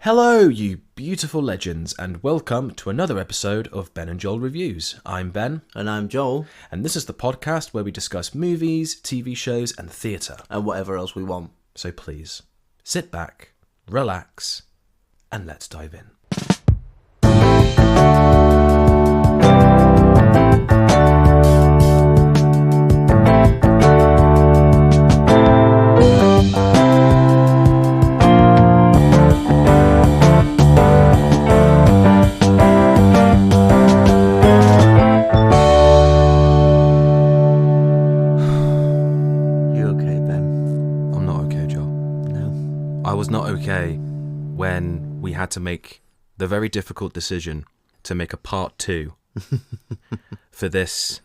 Hello, you beautiful legends, and welcome to another episode of Ben and Joel Reviews. I'm Ben. And I'm Joel. And this is the podcast where we discuss movies, TV shows, and theatre. And whatever else we want. So please, sit back, relax, and let's dive in. When we had to make the very difficult decision to make a part 2 for this,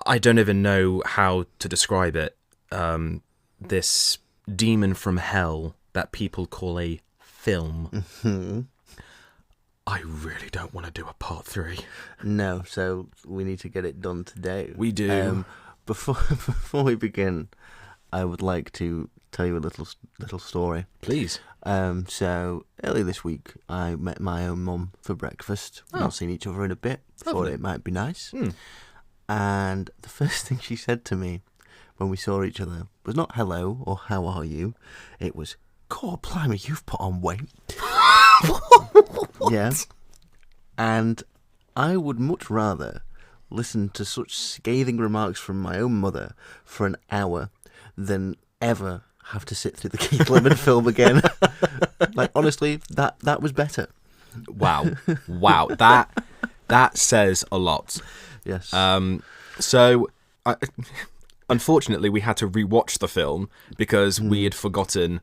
I don't even know how to describe it, this demon from hell that people call a film. Mm-hmm. I really don't want to do a part 3. No, so we need to get it done today. We do. Before we begin, I would like to tell you a little story. Please. So earlier this week, I met my own mum for breakfast. We've not seen each other in a bit. Thought it might be nice. And the first thing she said to me when we saw each other was not hello or how are you. It was, God, blimey, you've put on weight. Yeah. And I would much rather listen to such scathing remarks from my own mother for an hour than ever have to sit through the Keith Lemon film again. Like, honestly, that was better. Wow. That says a lot. Yes. Unfortunately, we had to rewatch the film because we had forgotten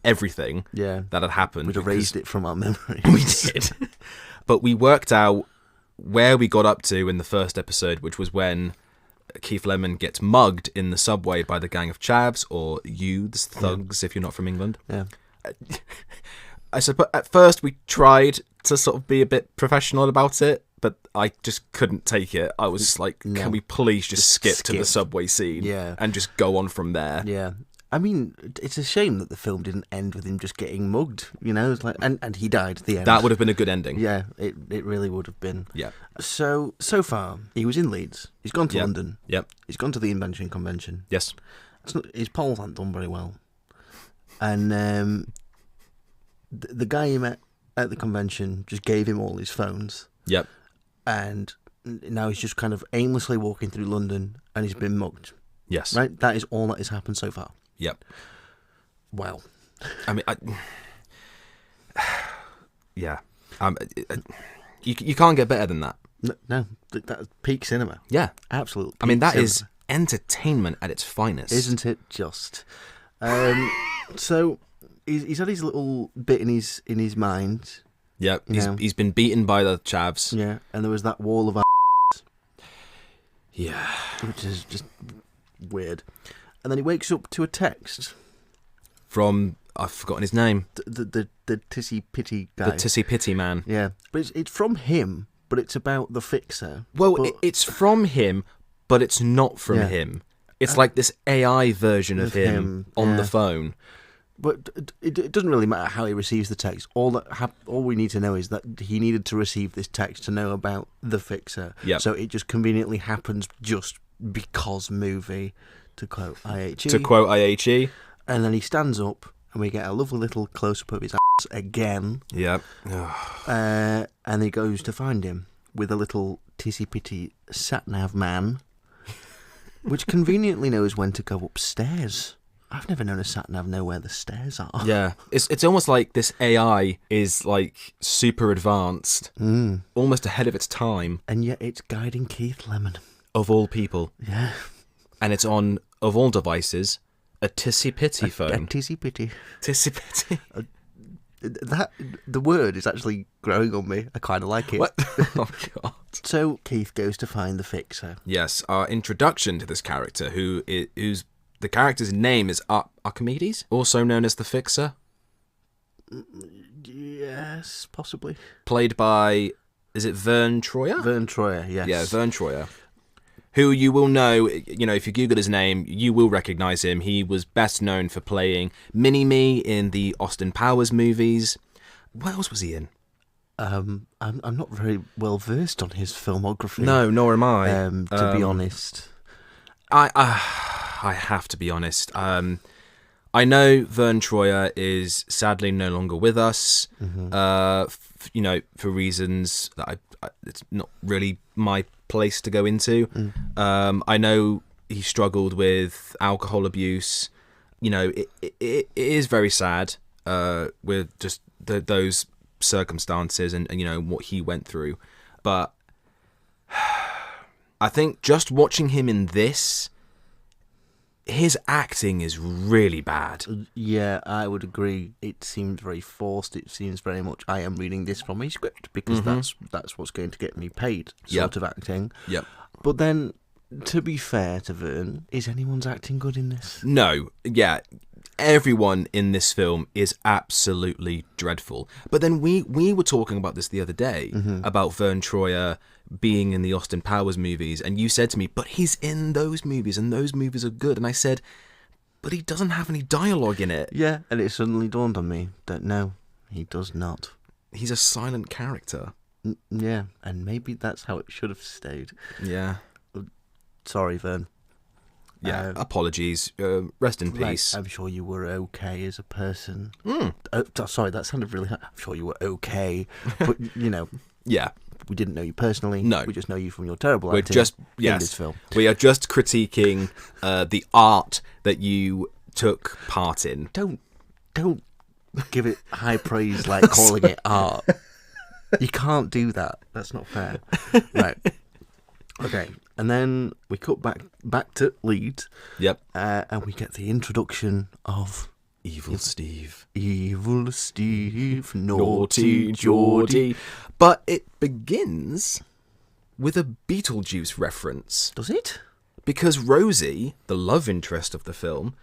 everything that had happened. We'd erased it from our memories. We did. But we worked out where we got up to in the first episode, which was when Keith Lemon gets mugged in the subway by the gang of chavs, or youths, thugs, if you're not from England. Yeah. I suppose at first we tried to sort of be a bit professional about it, but I just couldn't take it. I was like, can we please just skip to the subway scene and just go on from there? Yeah. I mean, it's a shame that the film didn't end with him just getting mugged, you know? It's like, and he died at the end. That would have been a good ending. Yeah, it really would have been. Yeah. So far, he was in Leeds. He's gone to London. Yep. He's gone to the Invention Convention. Yes. His polls aren't done very well. And the guy he met at the convention just gave him all his phones. Yep. And now he's just kind of aimlessly walking through London and he's been mugged. Yes. Right? That is all that has happened so far. Yep. Wow. I mean, yeah. You can't get better than that. No, that's peak cinema. Yeah. Absolutely. I mean, that is entertainment at its finest. Isn't it just? So he's had his little bit in his mind. Yep. He's been beaten by the chavs. Yeah, and there was that wall of yeah, which is just weird. And then he wakes up to a text from, I've forgotten his name. The Tissy Pitty guy. The Tissy Pitty man. Yeah, but it's from him, but it's about the fixer. Well, it's from him, but it's not from him. It's like this AI version of him on the phone. But it doesn't really matter how he receives the text. All we need to know is that he needed to receive this text to know about the fixer. Yep. So it just conveniently happens just because movie, to quote IHE. And then he stands up and we get a lovely little close-up of his ass again. Yep. And he goes to find him with a little tissy-pitty sat-nav man, which conveniently knows when to go upstairs. I've never known a sat-nav know where the stairs are. Yeah. It's almost like this AI is like super advanced, almost ahead of its time. And yet it's guiding Keith Lemon. Of all people. Yeah. And it's on, of all devices, a tissy-pitty phone. A tissy-pitty. Tissy-pitty. The word is actually growing on me. I kind of like it. What? Oh, God. So Keith goes to find the fixer. Yes, our introduction to this character, who's the character's name is Archimedes, also known as the Fixer. Yes, possibly. Played by, is it Vern Troyer? Vern Troyer, yes. Yeah, Vern Troyer. who you will know, if you Google his name, you will recognise him. He was best known for playing Mini-Me in the Austin Powers movies. What else was he in? I'm not very well versed on his filmography. No, nor am I. To be honest, I have to be honest. I know Vern Troyer is sadly no longer with us. For reasons that it's not really my place to go into. I know he struggled with alcohol abuse. It is very sad with just those circumstances and what he went through. But I think just watching him in this, his acting is really bad. Yeah, I would agree. It seems very forced. It seems very much I am reading this from a script because that's what's going to get me paid sort of acting. Yep. But then, to be fair to Vern, is anyone's acting good in this? No. Yeah. Everyone in this film is absolutely dreadful. But then we were talking about this the other day, about Vern Troyer being in the Austin Powers movies, and you said to me, but he's in those movies, and those movies are good. And I said, but he doesn't have any dialogue in it. Yeah, and it suddenly dawned on me that no, he does not. He's a silent character. Yeah, and maybe that's how it should have stayed. Yeah. Sorry, Vern. Yeah, apologies. Rest in peace. I'm sure you were okay as a person. Sorry, that sounded really hard. I'm sure you were okay, but, Yeah. We didn't know you personally. No. We just know you from your terrible acting in this film. We are just critiquing the art that you took part in. Don't give it high praise like calling it art. You can't do that. That's not fair. Right. Okay. And then we cut back to Leeds. Yep. And we get the introduction of Evil Steve. Evil Steve, naughty Geordie. But it begins with a Beetlejuice reference. Does it? Because Rosie, the love interest of the film,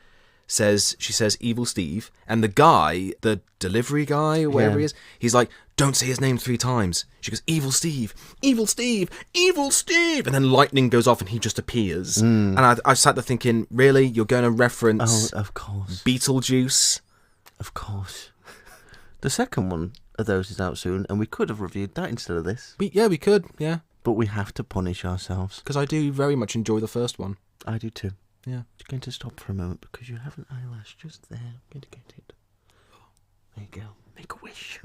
says Evil Steve, and the guy, the delivery guy or whatever he is, he's like, don't say his name 3 times. She goes, Evil Steve, Evil Steve, Evil Steve, and then lightning goes off and he just appears. And I sat there thinking, really, you're going to reference of course, Beetlejuice? Of course. The second one of those is out soon, and we could have reviewed that instead of this. We could, yeah. But we have to punish ourselves. Because I do very much enjoy the first one. I do too. Yeah. Just going to stop for a moment because you have an eyelash just there. I'm going to get it. There you go. Make a wish.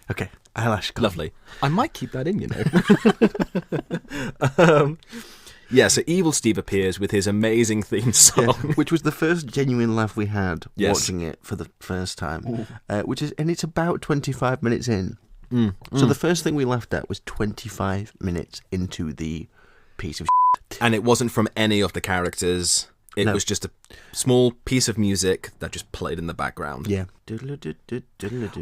Okay, eyelash gone. Lovely. I might keep that in, Yeah, so Evil Steve appears with his amazing theme song. Yeah, which was the first genuine laugh we had watching it for the first time. And it's about 25 minutes in. So the first thing we laughed at was 25 minutes into the piece of shit. And it wasn't from any of the characters. It was just a small piece of music that just played in the background. Yeah.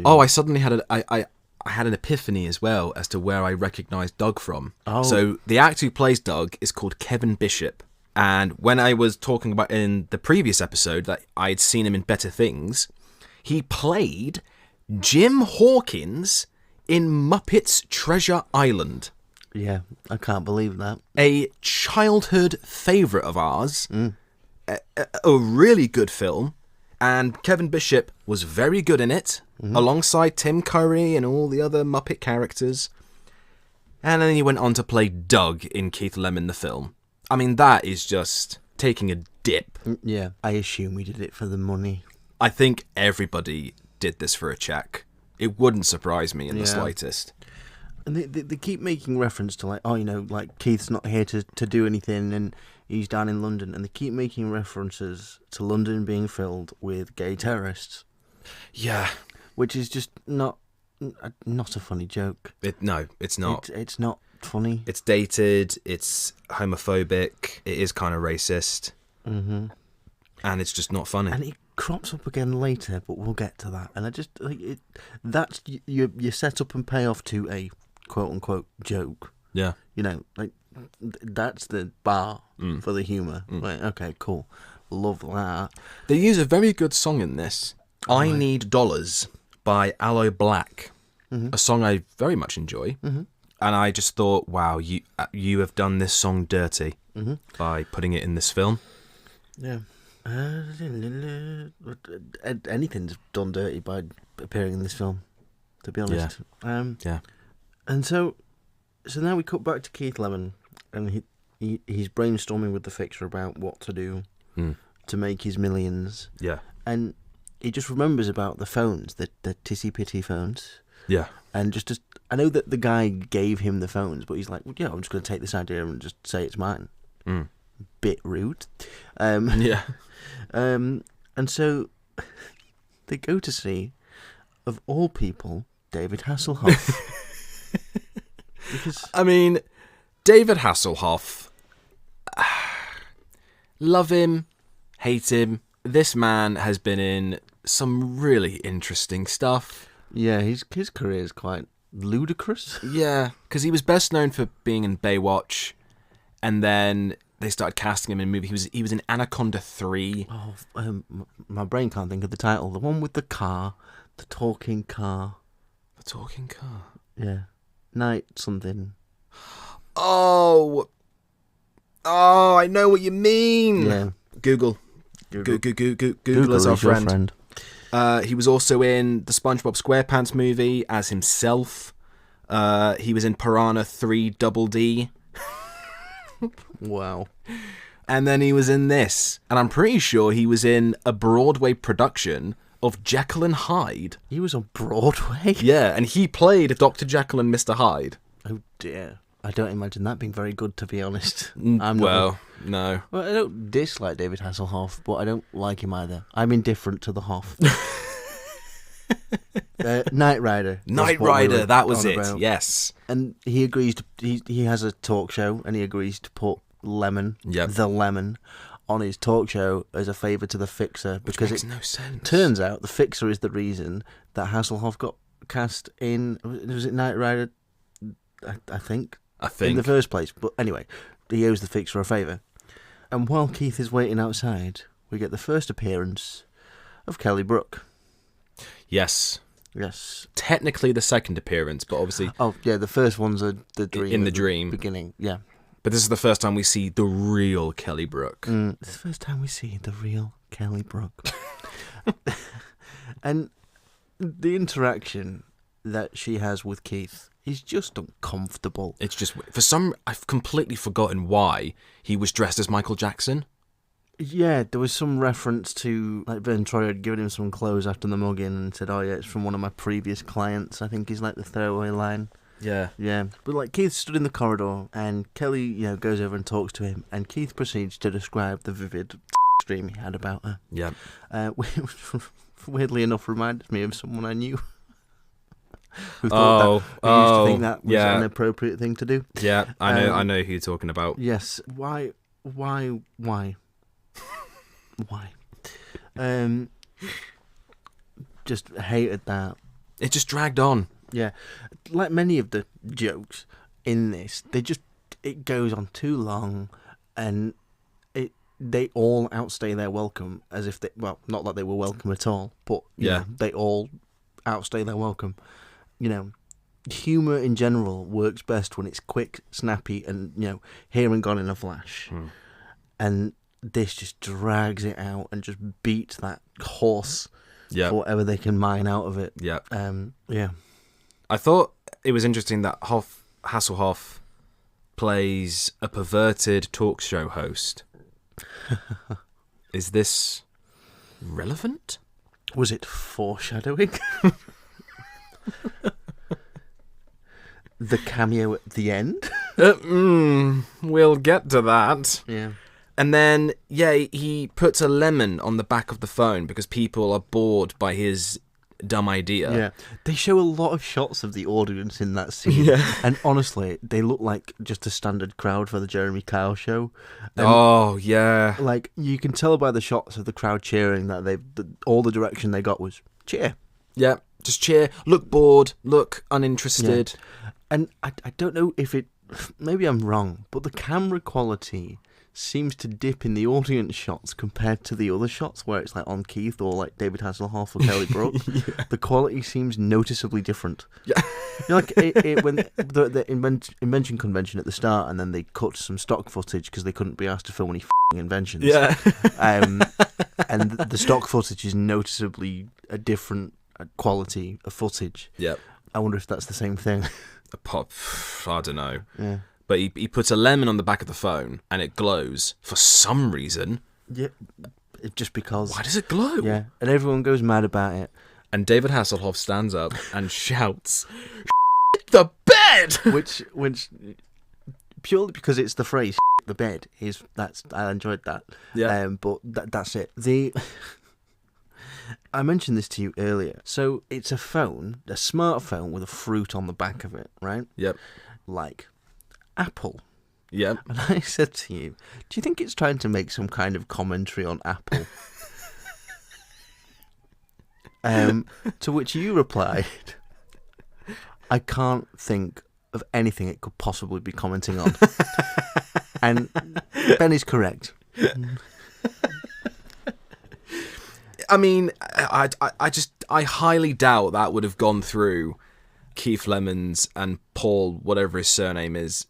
Oh, I suddenly had I had an epiphany as well as to where I recognised Doug from. Oh. So the actor who plays Doug is called Kevin Bishop. And when I was talking about in the previous episode that I'd seen him in Better Things, he played Jim Hawkins in Muppets Treasure Island. Yeah, I can't believe that. A childhood favourite of ours. A really good film. And Kevin Bishop was very good in it, alongside Tim Curry and all the other Muppet characters. And then he went on to play Doug in Keith Lemon the film. I mean, that is just taking a dip. Yeah, I assume we did it for the money. I think everybody did this for a check. It wouldn't surprise me in the slightest. And they keep making reference to, like Keith's not here to do anything and he's down in London. And they keep making references to London being filled with gay terrorists. Yeah. Which is just not a funny joke. No, it's not. It's not funny. It's dated. It's homophobic. It is kind of racist. Mm-hmm. And it's just not funny. And it crops up again later, but we'll get to that. And I just that's you set up and pay off to a quote unquote joke. Yeah. That's the bar for the humour. Right, okay, cool. Love that. They use a very good song in this. I Need Dollars by Aloe Black. A song I very much enjoy. And I just thought, wow, you have done this song dirty by putting it in this film. Yeah. Anything's done dirty by appearing in this film, to be honest. Yeah. And so now we cut back to Keith Lemon, and he's brainstorming with the fixer about what to do to make his millions. Yeah. And he just remembers about the phones, the tissy pitty phones. Yeah. And just I know that the guy gave him the phones, but he's like, well, yeah, I'm just going to take this idea and just say it's mine. Bit rude. Yeah. And so they go to see, of all people, David Hasselhoff. Because I mean, David Hasselhoff, love him, hate him. This man has been in some really interesting stuff. yeah, his career is quite ludicrous. Yeah, because he was best known for being in Baywatch, and then they started casting him in movies. He was in Anaconda 3. Oh, my brain can't think of the title. The one with the car, the talking car. The talking car. Yeah, night something. Oh, I know what you mean. Yeah, Google is our friend. He was also in the SpongeBob SquarePants movie as himself. He was in Piranha 3 Double D. Wow. And then he was in this. And I'm pretty sure he was in a Broadway production of Jekyll and Hyde. He was on Broadway? Yeah, and he played Dr. Jekyll and Mr. Hyde. Oh dear. I don't imagine that being very good, to be honest. No. Well, I don't dislike David Hasselhoff, but I don't like him either. I'm indifferent to the Hoff. Knight Rider. Knight Rider, that was it, yes. And he agrees to... He has a talk show, and he agrees to put the Lemon, on his talk show as a favour to the Fixer. Which because makes no sense. Turns out the Fixer is the reason that Hasselhoff got cast in... Was it Knight Rider? I think. In the first place. But anyway, he owes the Fixer a favour. And while Keith is waiting outside, we get the first appearance of Kelly Brook. Yes. Technically the second appearance, but obviously... Oh, yeah, the first one's the dream. In the dream. Beginning, yeah. But this is the first time we see the real Kelly Brook. This is the first time we see the real Kelly Brook. And the interaction that she has with Keith is just uncomfortable. It's just... I've completely forgotten why he was dressed as Michael Jackson. Yeah, there was some reference to, like, Vern Troyer had given him some clothes after the mugging and said, oh yeah, it's from one of my previous clients, I think is like the throwaway line. Yeah. But like Keith stood in the corridor and Kelly, goes over and talks to him, and Keith proceeds to describe the vivid dream he had about her. Yeah. Which weirdly enough reminded me of someone I knew. Who used to think that was an appropriate thing to do. Yeah, I know who you're talking about. Yes. Why? Just hated that. It just dragged on. Yeah, like many of the jokes in this, it goes on too long, and they all outstay their welcome as if not that they were welcome at all, but they all outstay their welcome. Humour in general works best when it's quick, snappy, and here and gone in a flash. And this just drags it out and just beats that horse for whatever they can mine out of it. Yeah. I thought it was interesting that Hasselhoff plays a perverted talk show host. Is this relevant? Was it foreshadowing? The cameo at the end? We'll get to that. Yeah. And then, he puts a lemon on the back of the phone because people are bored by his dumb idea. Yeah. They show a lot of shots of the audience in that scene. Yeah. And honestly, they look like just a standard crowd for the Jeremy Kyle show. And like, you can tell by the shots of the crowd cheering that all the direction they got was cheer. Yeah, just cheer. Look bored. Look uninterested. Yeah. And I don't know if maybe I'm wrong, but the camera quality seems to dip in the audience shots compared to the other shots where it's like on Keith or like David Hasselhoff or Kelly Brook. Yeah. The quality seems noticeably different. Yeah. You know, like when the invention convention at the start, and then they cut some stock footage because they couldn't be asked to film any inventions. Yeah. And the stock footage is noticeably a different quality of footage. Yep. I wonder if that's the same thing. A pop, I don't know. Yeah. But he puts a lemon on the back of the phone and it glows for some reason. Yeah. Just because. Why does it glow? Yeah. And everyone goes mad about it. And David Hasselhoff stands up and shouts, "The bed!" Which purely because it's the phrase "the bed" I enjoyed that. Yeah. But that's it. I mentioned this to you earlier. So it's a smartphone with a fruit on the back of it, right? Yep. Like Apple. Yep. And I said to you, do you think it's trying to make some kind of commentary on Apple? To which you replied, I can't think of anything it could possibly be commenting on. And Ben is correct. I mean, I highly doubt that would have gone through Keith Lemon's and Paul, whatever his surname is,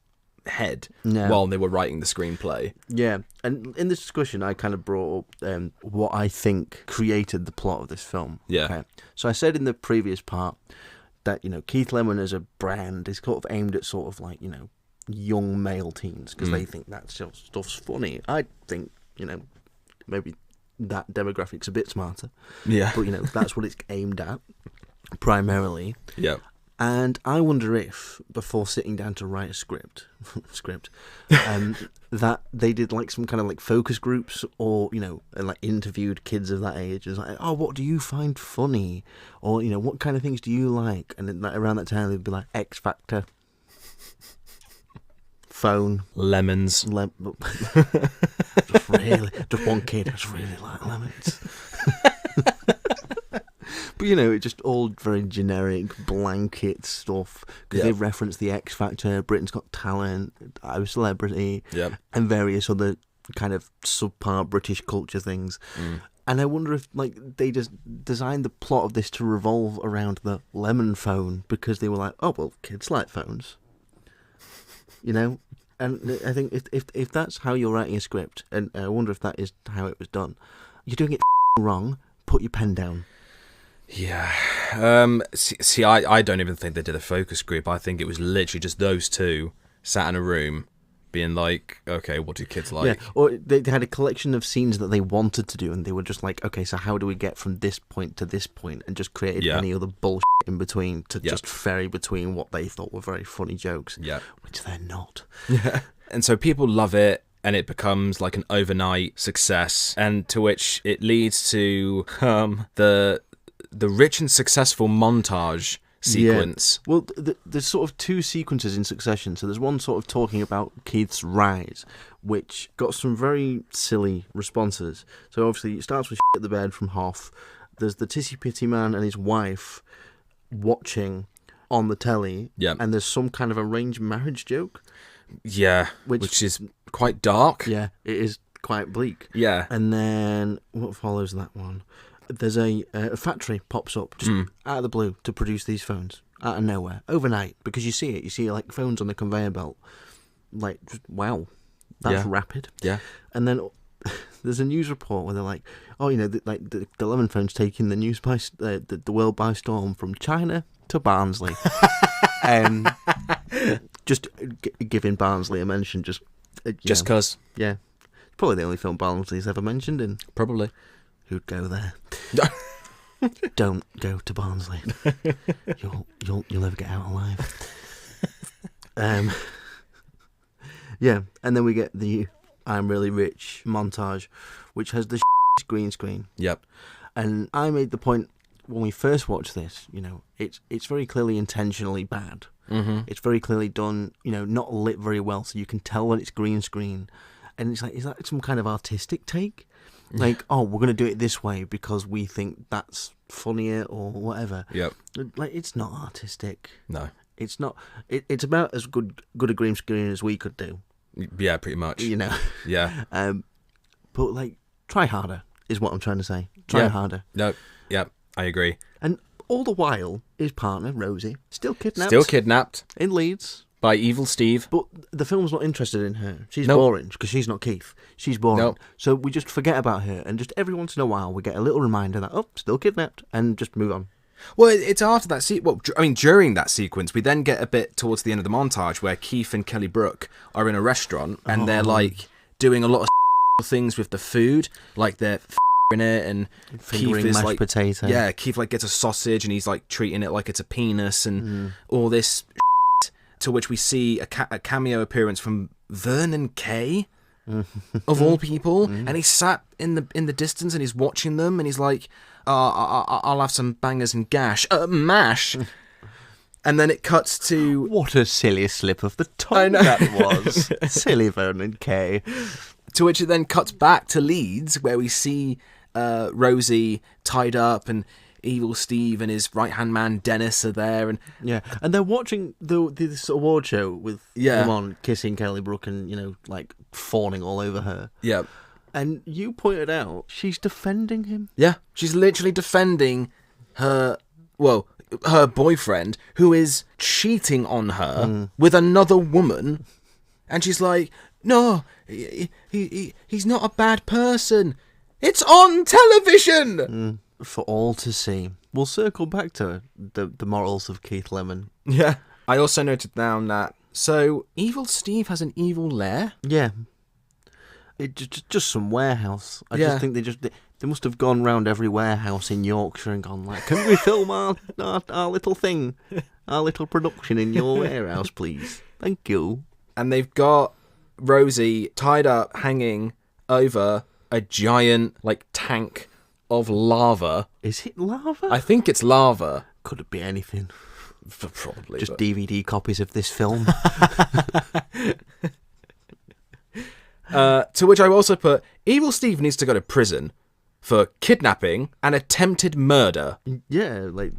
head while they were writing the screenplay. Yeah, and in this discussion, I kind of brought up what I think created the plot of this film. Yeah. Okay? So I said in the previous part that, Keith Lemon as a brand is sort of aimed at sort of like, young male teens because they think that stuff's funny. I think, maybe that demographic's a bit smarter. Yeah. But, that's what it's aimed at primarily. Yeah. And I wonder if, before sitting down to write a script, that they did like some kind of like focus groups or, and like interviewed kids of that age. It's like, oh, what do you find funny? Or, what kind of things do you like? And then around that time, they'd be like, X Factor, phone. Lemons. Just one kid just really like lemons. But, it's just all very generic blanket stuff. Because they reference the X Factor, Britain's Got Talent, I'm a Celebrity, and various other kind of subpar British culture things. And I wonder if, they just designed the plot of this to revolve around the lemon phone because they were like, oh, well, kids like phones. And I think if that's how you're writing a script, and I wonder if that is how it was done, you're doing it wrong, put your pen down. Yeah. See, I don't even think they did a focus group. I think it was literally just those two sat in a room being like, okay, what do kids like? Yeah, or they had a collection of scenes that they wanted to do, and they were just like, okay, so how do we get from this point to this point, and just created any other bullshit in between to just ferry between what they thought were very funny jokes, which they're not. Yeah. And so people love it, and it becomes like an overnight success, and to which it leads to the rich and successful montage sequence. Yeah. Well, there's sort of two sequences in succession. So there's one sort of talking about Keith's rise, which got some very silly responses. So obviously it starts with shit at the bed from Hoff. There's the Tissy Pitty Man and his wife watching on the telly. Yeah. And there's some kind of arranged marriage joke. Yeah, which is quite dark. Yeah, it is quite bleak. Yeah. And then what follows that one? There's a factory pops up just out of the blue to produce these phones out of nowhere overnight because you see like phones on the conveyor belt, like wow, that's rapid. Yeah. And then there's a news report where they're like, oh, the lemon phone's taking the news by the world by storm from China to Barnsley, just giving Barnsley a mention just because yeah, it's probably the only film Barnsley's ever mentioned in. Probably. Who'd go there? Don't go to Barnsley. You'll never get out alive. Yeah, and then we get the I'm Really Rich montage, which has the green screen. Yep. And I made the point when we first watched this, it's very clearly intentionally bad. Mm-hmm. It's very clearly done, not lit very well, so you can tell when it's green screen. And it's like, is that some kind of artistic take? Like, oh, we're going to do it this way because we think that's funnier or whatever. Yep. Like, it's not artistic. No. It's not. It's about as good a green screen as we could do. Yeah, pretty much. You know. Yeah. But like, try harder is what I'm trying to say. Try harder. No. Yeah, I agree. And all the while, his partner Rosie still kidnapped in Leeds by Evil Steve. But the film's not interested in her. She's Nope. boring because she's not Keith. She's boring. Nope. So we just forget about her, and just every once in a while we get a little reminder that still kidnapped, and just move on. Well, it's after that during that sequence, we then get a bit towards the end of the montage where Keith and Kelly Brook are in a restaurant and they're like doing a lot of things with the food, like they're in it, and Fingering Keith is mashed like potato. Yeah, Keith like gets a sausage and he's like treating it like it's a penis and all this. To which we see a cameo appearance from Vernon Kay, of all people, and he's sat in the distance and he's watching them and he's like, I'll have some bangers and mash. And then it cuts to... What a silly slip of the tongue that was. Silly Vernon Kay. To which it then cuts back to Leeds, where we see Rosie tied up and Evil Steve and his right-hand man Dennis are there. And they're watching this award show with him on, kissing Kelly Brook and, like, fawning all over her. Yeah. And you pointed out she's defending him. Yeah, she's literally defending her boyfriend, who is cheating on her with another woman. And she's like, no, he's not a bad person. It's on television! For all to see. We'll circle back to the morals of Keith Lemon. Yeah. I also noted down that, so Evil Steve has an evil lair? Yeah. Just some warehouse. I just think they must have gone round every warehouse in Yorkshire and gone like, can we film our little thing, our little production in your warehouse, please? Thank you. And they've got Rosie tied up, hanging over a giant like tank of lava. Is it lava? I think it's lava. Could it be anything? Probably. Just DVD copies of this film. To which I also put, Evil Steve needs to go to prison for kidnapping and attempted murder. Yeah, like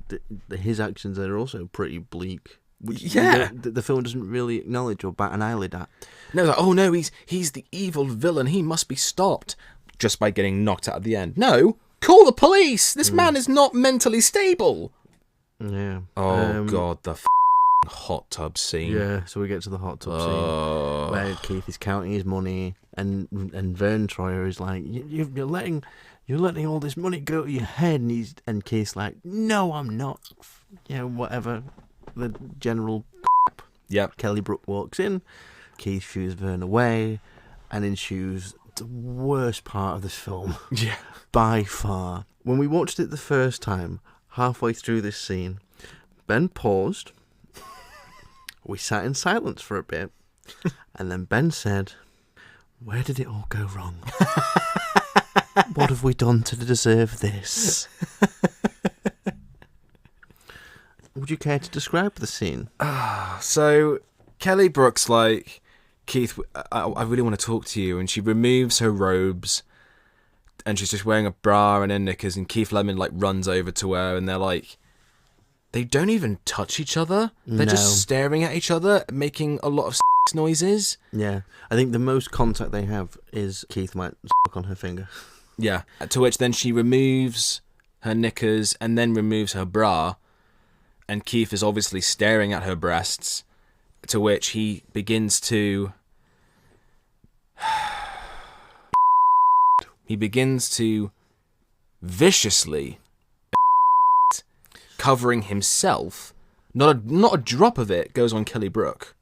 his actions are also pretty bleak. Which, the film doesn't really acknowledge or bat an eyelid at. No, like, oh no, he's the evil villain. He must be stopped just by getting knocked out at the end. No, call the police. This man is not mentally stable. Yeah. Oh god, the hot tub scene. Yeah, so we get to the hot tub scene where Keith is counting his money, and Vern Troyer is like, "You're letting all this money go to your head," and Keith's like, "No, I'm not." Whatever. The general. Yep. Kelly Brook walks in. Keith shoos Vern away, and ensues the worst part of this film. Yeah. By far. When we watched it the first time, halfway through this scene, Ben paused. We sat in silence for a bit, and then Ben said, "Where did it all go wrong? What have we done to deserve this?" Would you care to describe the scene? So, Kelly Brook's like, Keith, I really want to talk to you, and she removes her robes, and she's just wearing a bra and her knickers, and Keith Lemon like runs over to her, and they're like, they don't even touch each other. They're just staring at each other, making a lot of noises. Yeah, I think the most contact they have is Keith might suck on her finger. Yeah, to which then she removes her knickers and then removes her bra, and Keith is obviously staring at her breasts, to which he begins to... he begins to viciously... covering himself. Not a drop of it goes on Kelly Brook.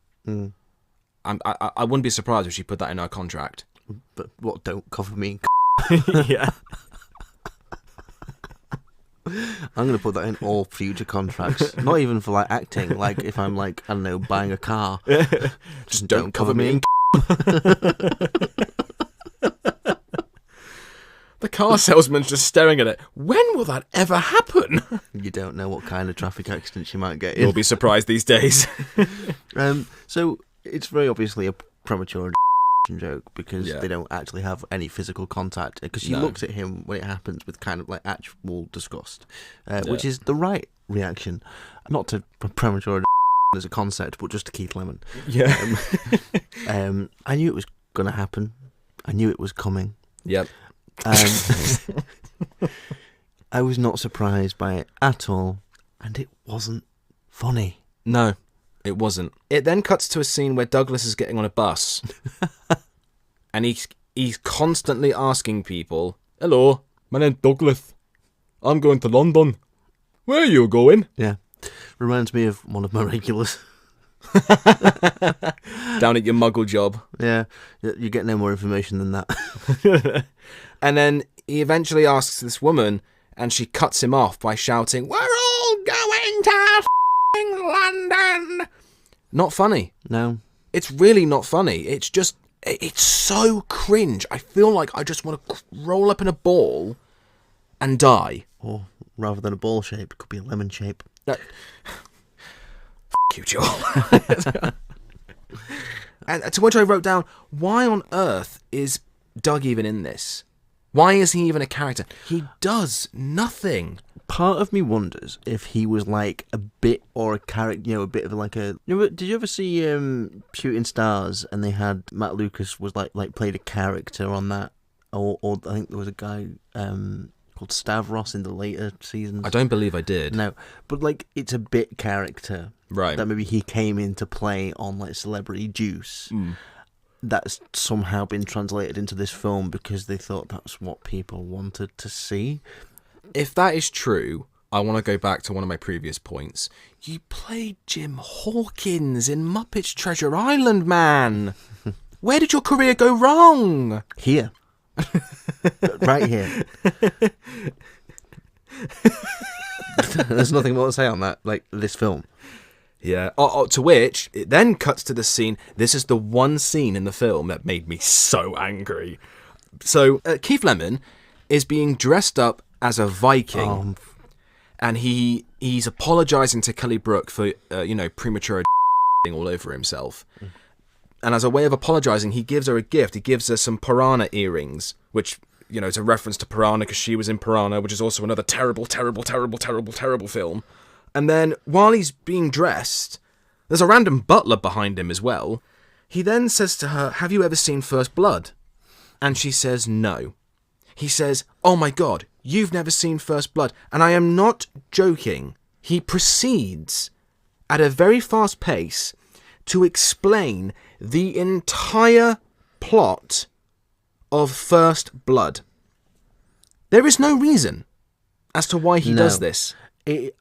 I wouldn't be surprised if she put that in her contract. But what, don't cover me Yeah. I'm going to put that in all future contracts. Not even for like acting. Like if I'm like, I don't know, buying a car. Just don't cover me in The car salesman's just staring at it. When will that ever happen? You don't know what kind of traffic accidents you might get in. You'll be surprised these days. So it's very obviously a premature joke because they don't actually have any physical contact. Because she looks at him when it happens with kind of like actual disgust, which is the right reaction. Not to premature as a concept, but just to Keith Lemon. Yeah. I knew it was going to happen. I knew it was coming. Yep. I was not surprised by it at all, and it wasn't funny. No, it wasn't. It then cuts to a scene where Douglas is getting on a bus, and he's constantly asking people, "Hello, my name's Douglas. I'm going to London. Where are you going?" Yeah. Reminds me of one of my regulars. Down at your muggle job. Yeah, you get no more information than that. And then he eventually asks this woman, and she cuts him off by shouting, "We're all going to London!" Not funny. No. It's really not funny. It's just, it's so cringe. I feel like I just want to roll up in a ball and die. Or rather than a ball shape, it could be a lemon shape. F*** you, Joel. And to which I wrote down, why on earth is Doug even in this? Why is he even a character? He does nothing. Part of me wonders if he was like a bit or a character, a bit of like a... did you ever see Shooting Stars, and they had Matt Lucas was like played a character on that? Or I think there was a guy called Stavros in the later seasons. I don't believe I did. No, but like it's a bit character. Right. That maybe he came into play on like Celebrity Juice. That's somehow been translated into this film because they thought that's what people wanted to see. If that is true, I want to go back to one of my previous points. You played Jim Hawkins in Muppets Treasure Island, man. Where did your career go wrong? Here. Right here. There's nothing more to say on that, like this film. Yeah. To which it then cuts to the scene. This is the one scene in the film that made me so angry. So Keith Lemon is being dressed up as a Viking, and he's apologising to Kelly Brook for premature all over himself. And as a way of apologising, he gives her a gift. He gives her some Piranha earrings, which is a reference to Piranha because she was in Piranha, which is also another terrible, terrible, terrible, terrible, terrible film. And then, while he's being dressed, there's a random butler behind him as well. He then says to her, "Have you ever seen First Blood?" And she says no. He says, "Oh my God, you've never seen First Blood." And I am not joking. He proceeds, at a very fast pace, to explain the entire plot of First Blood. There is no reason as to why he does this.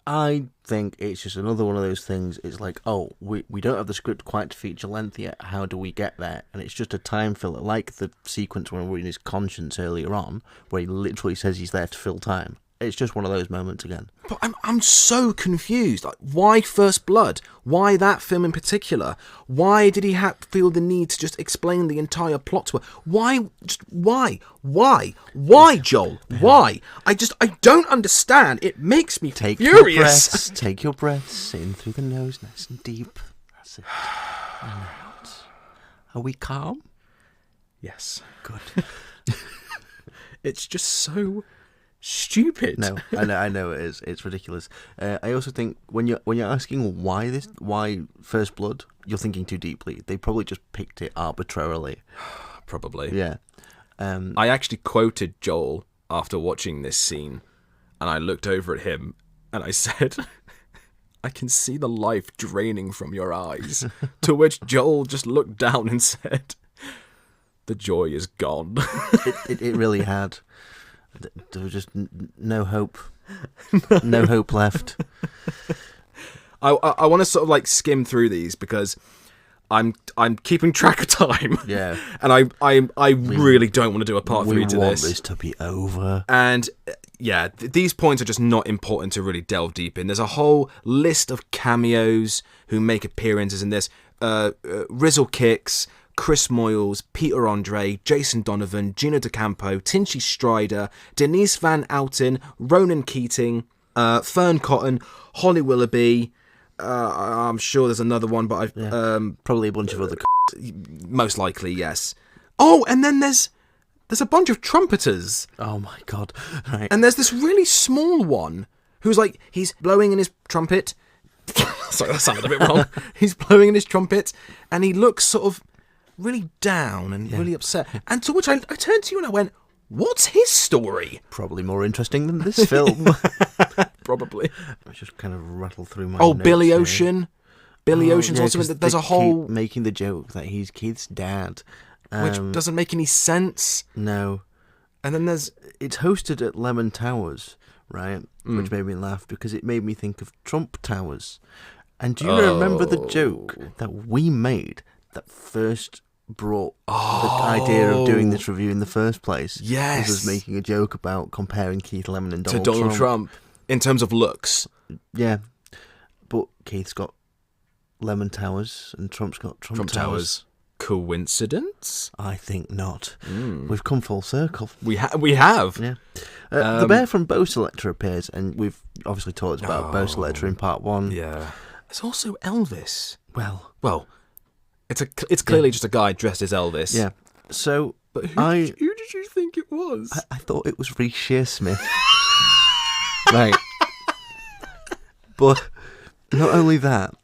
I think it's just another one of those things. It's like, we don't have the script quite to feature length yet. How do we get there? And it's just a time filler, like the sequence when we're in his conscience earlier on, where he literally says he's there to fill time. It's just one of those moments again. But I'm so confused. Like, why First Blood? Why that film in particular? Why did he feel the need to just explain the entire plot to her? Why? Why, Joel? Why? I don't understand. It makes me furious. Take your breaths in through the nose, nice and deep. That's it. And out. Are we calm? Yes. Good. It's just so stupid. No, I know it is. It's ridiculous. I also think when you're asking why First Blood, you're thinking too deeply. They probably just picked it arbitrarily. Probably. Yeah. I actually quoted Joel after watching this scene, and I looked over at him and I said, "I can see the life draining from your eyes." To which Joel just looked down and said, "The joy is gone." It really had. There was just no hope. No hope left. I want to sort of like skim through these because I'm keeping track of time. Yeah. And I really don't want to do a part 3 to this. We want this to be over. And yeah, these points are just not important to really delve deep in. There's a whole list of cameos who make appearances in this. Rizzle Kicks, Chris Moyles, Peter Andre, Jason Donovan, ginod'acampo, Tinchy Strider, Denise Van Outen, Ronan Keating, Fern Cotton, Holly Willoughby. I'm sure there's another one, but probably a bunch of other. Most likely, yes. Oh, and then there's a bunch of trumpeters. Oh my God! Right. And there's this really small one who's like he's blowing in his trumpet. Sorry, that sounded a bit wrong. He's blowing in his trumpet, and he looks sort of really down and really upset. And to which I turned to you and I went, what's his story? Probably more interesting than this film. Probably. I just kind of rattled through my notes Billy here. Ocean. Billy Ocean's also in. There's a whole... Keep making the joke that he's Keith's dad. Which doesn't make any sense. No. And then there's... It's hosted at Lemon Towers, right? Which made me laugh because it made me think of Trump Towers. And do you remember the joke that we made that first brought the idea of doing this review in the first place? Yes. This was making a joke about comparing Keith Lemon and to Donald Trump. In terms of looks. Yeah. But Keith's got Lemon Towers and Trump's got Trump Towers. Coincidence? I think not. We've come full circle. We have. Yeah. The bear from Bo Selector appears, and we've obviously talked about Bo Selector in part 1. Yeah. There's also Elvis. Well, it's clearly just a guy dressed as Elvis. Yeah. So, but who did you think it was? I thought it was Reece Shearsmith. Right. But not only that,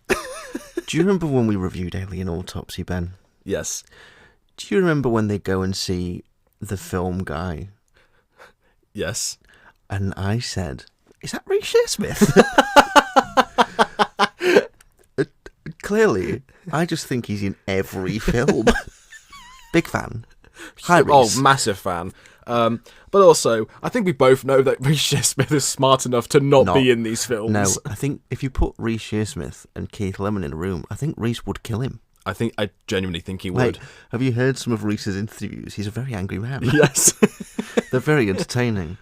do you remember when we reviewed Alien Autopsy, Ben? Yes. Do you remember when they go and see the film guy? Yes. And I said, is that Reece Shearsmith? Clearly, I just think he's in every film. Big fan. Hi, Reece. Massive fan. But also, I think we both know that Reece Shearsmith is smart enough to not be in these films. No, I think if you put Reece Shearsmith and Keith Lemon in a room, I think Reece would kill him. I genuinely think he would. Have you heard some of Reece's interviews? He's a very angry man. Yes. They're very entertaining.